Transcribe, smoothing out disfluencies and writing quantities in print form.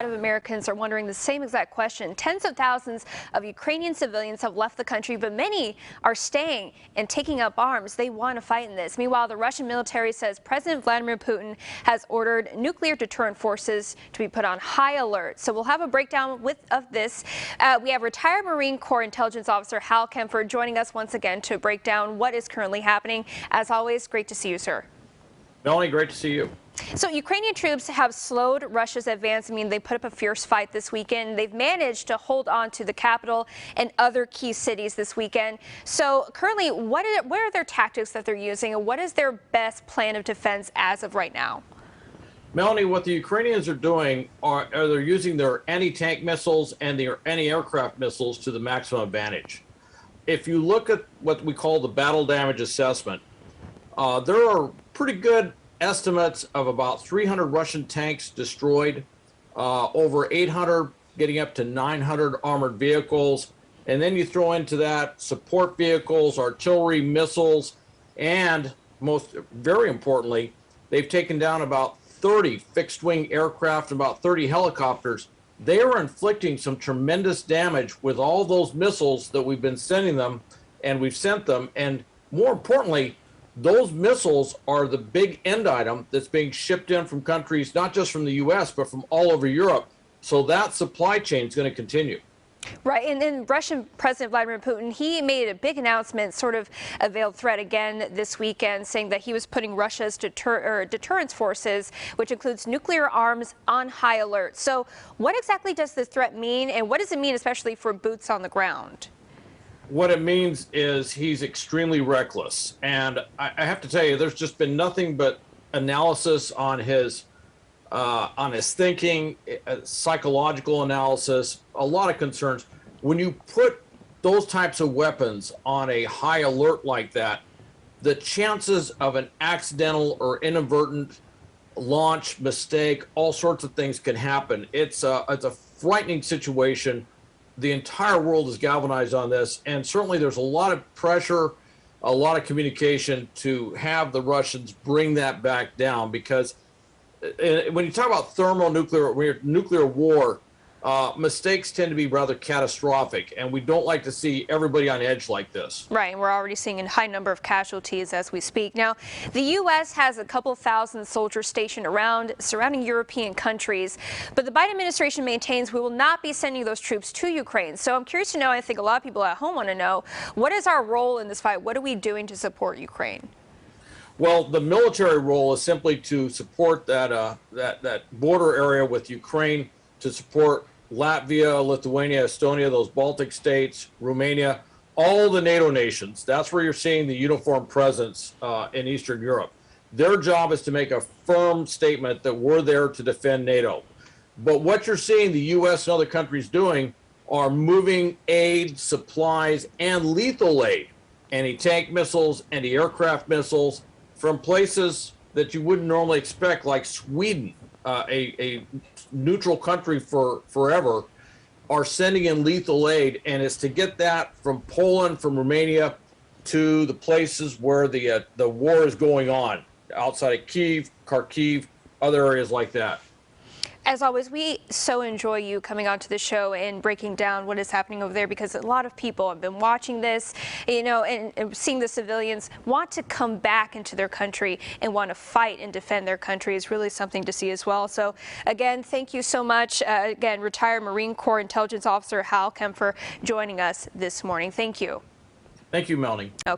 A lot of Americans are wondering the same exact question. Tens of thousands of Ukrainian civilians have left the country, but many are staying and taking up arms. They want to fight in this. Meanwhile, the Russian military says President Vladimir Putin has ordered nuclear deterrent forces to be put on high alert. So we'll have a breakdown of this. We have retired Marine Corps Intelligence Officer Hal Kempfer joining us once again to break down what is currently happening. As always, great to see you, sir. Melanie, great to see you. So Ukrainian troops have slowed Russia's advance. I mean, they put up a fierce fight this weekend. They've managed to hold on to the capital and other key cities this weekend. So currently, what are their tactics that they're using, and what is their best plan of defense as of right now? Melanie, what the Ukrainians are doing are they're using their anti-tank missiles and their anti-aircraft missiles to the maximum advantage. If you look at what we call the battle damage assessment, there are pretty good estimates of about 300 Russian tanks destroyed, over 800 getting up to 900 armored vehicles, and then you throw into that support vehicles, artillery, missiles, and very importantly, they've taken down about 30 fixed-wing aircraft and about 30 helicopters. They are inflicting some tremendous damage with all those missiles that we've been sending them, and we've sent them, and more importantly, those missiles are the big end item that's being shipped in from countries, not just from the U.S., but from all over Europe. So that supply chain is going to continue. Right, and then Russian President Vladimir Putin, he made a big announcement, sort of a veiled threat again this weekend, saying that he was putting Russia's deterrence forces, which includes nuclear arms, on high alert. So what exactly does this threat mean, and what does it mean especially for boots on the ground? What it means is he's extremely reckless. And I have to tell you, there's just been nothing but analysis on his thinking, psychological analysis, a lot of concerns. When you put those types of weapons on a high alert like that, the chances of an accidental or inadvertent launch, mistake, all sorts of things can happen. It's a frightening situation. The entire world is galvanized on this, and certainly there's a lot of pressure, a lot of communication to have the Russians bring that back down, because when you talk about nuclear war, mistakes tend to be rather catastrophic, and we don't like to see everybody on edge like this. Right, and we're already seeing a high number of casualties as we speak. Now, the U.S. has a couple thousand soldiers stationed around surrounding European countries, but the Biden administration maintains we will not be sending those troops to Ukraine. So I'm curious to know, I think a lot of people at home want to know, what is our role in this fight? What are we doing to support Ukraine? Well, the military role is simply to support that border area with Ukraine, to support Latvia, Lithuania, Estonia, those Baltic states, Romania, all the NATO nations. That's where you're seeing the uniform presence in Eastern Europe. Their job is to make a firm statement that we're there to defend NATO. But what you're seeing the U.S. and other countries doing are moving aid, supplies, and lethal aid, anti-tank missiles, anti-aircraft missiles, from places that you wouldn't normally expect, like Sweden, a neutral country forever, are sending in lethal aid, and it's to get that from Poland, from Romania, to the places where the war is going on, outside of Kyiv, Kharkiv, other areas like that. As always, we so enjoy you coming onto the show and breaking down what is happening over there, because a lot of people have been watching this, you know, and seeing the civilians want to come back into their country and want to fight and defend their country is really something to see as well. So again, thank you so much. Again, retired Marine Corps Intelligence Officer Hal Kempfer joining us this morning. Thank you. Thank you, Melanie. Okay.